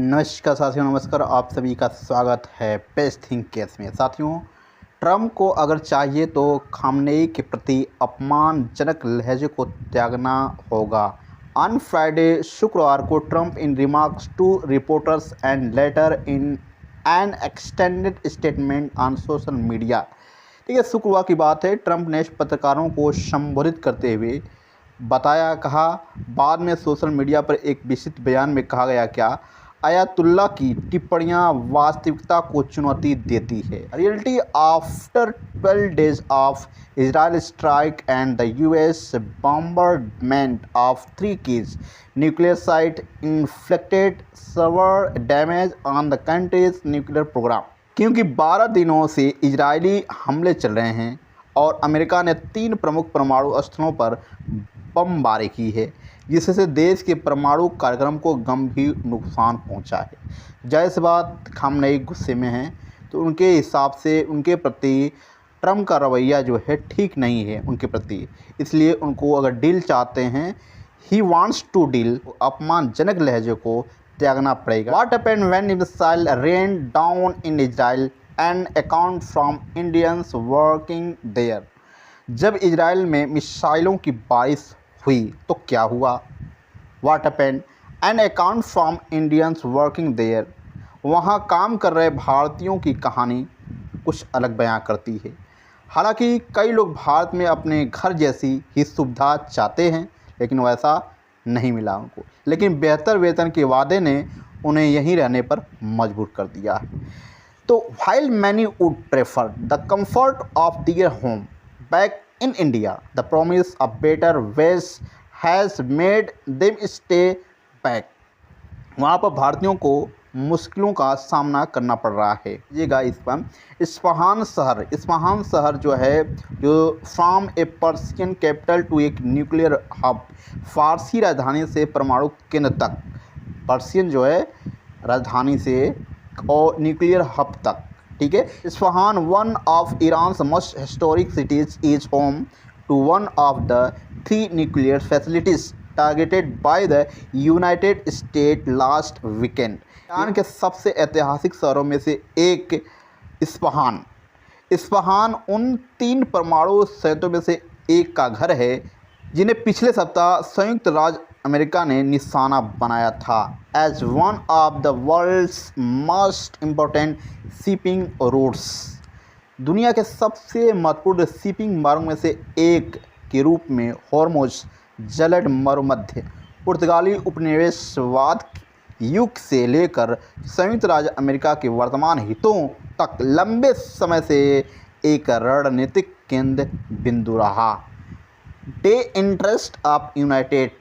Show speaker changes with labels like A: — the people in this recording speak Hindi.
A: नमस्कार साथियों, नमस्कार। आप सभी का स्वागत है पेज थिंक केस में। साथियों, ट्रंप को अगर चाहिए तो खामनेई के प्रति अपमानजनक लहजे को त्यागना होगा। ऑन फ्राइडे, शुक्रवार को Trump in remarks to reporters and later in an extended statement on social media. ठीक है, शुक्रवार की बात है। ट्रंप ने पत्रकारों को संबोधित करते हुए कहा, बाद में सोशल मीडिया पर एक विस्तृत बयान में कहा गया क्या अयातुल्ला की टिप्पणियां वास्तविकता को चुनौती देती है। Reality after 12 days of Israel strike and the US bombardment of 3 keys nuclear site inflicted severe damage on the country's nuclear programme. क्योंकि 12 दिनों से इजरायली हमले चल रहे हैं और अमेरिका ने 3 प्रमुख परमाणु स्थलों पर बमबारी की है, जिससे देश के परमाणु कार्यक्रम को गंभीर नुकसान पहुंचा है। जाहिर सी बात, खामनेई गुस्से में हैं, तो उनके हिसाब से उनके प्रति ट्रंप का रवैया जो है ठीक नहीं है उनके प्रति। इसलिए उनको अगर डील चाहते हैं, ही वांट्स टू डील, अपमानजनक लहजे को त्यागना पड़ेगा। What happened when missile rain down in Israel and account from Indians working there. जब इजराइल में मिसाइलों की बारिश हुई तो क्या हुआ? What happened an account from Indians working there. वहाँ काम कर रहे भारतीयों की कहानी कुछ अलग बयां करती है। हालांकि कई लोग भारत में अपने घर जैसी ही सुविधा चाहते हैं, लेकिन वैसा नहीं मिला उनको। लेकिन बेहतर वेतन के वादे ने उन्हें यहीं रहने पर मजबूर कर दिया है। तो while many would prefer the comfort of their home back in India, the promise of better ways has made them stay back. वहाँ पर भारतीयों को मुश्किलों का सामना करना पड़ रहा है। ये इस्फहान शहर जो है, जो from a Persian capital to एक न्यूक्लियर हब, फारसी राजधानी से परमाणु केंद्र तक, पर्शियन जो है राजधानी से और न्यूक्लियर हब तक। ठीक है, Isfahan, one of Iran's most historic cities, is home to one of the 3 nuclear facilities targeted by the United State last weekend. Iran के सबसे ऐतिहासिक शहरों में से एक इस्फहान उन 3 परमाणु संयंत्रों में से एक का घर है जिन्हें पिछले सप्ताह संयुक्त राज्य अमेरिका ने निशाना बनाया था as one of the world's most important shipping routes. दुनिया के सबसे महत्वपूर्ण शिपिंग मार्गों में से एक के रूप में हॉर्मुज जलद मरुमध्य पुर्तगाली उपनिवेशवाद युग से लेकर संयुक्त राज्य अमेरिका के वर्तमान हितों तक लंबे समय से एक रणनीतिक केंद्र बिंदु रहा। Day interest of United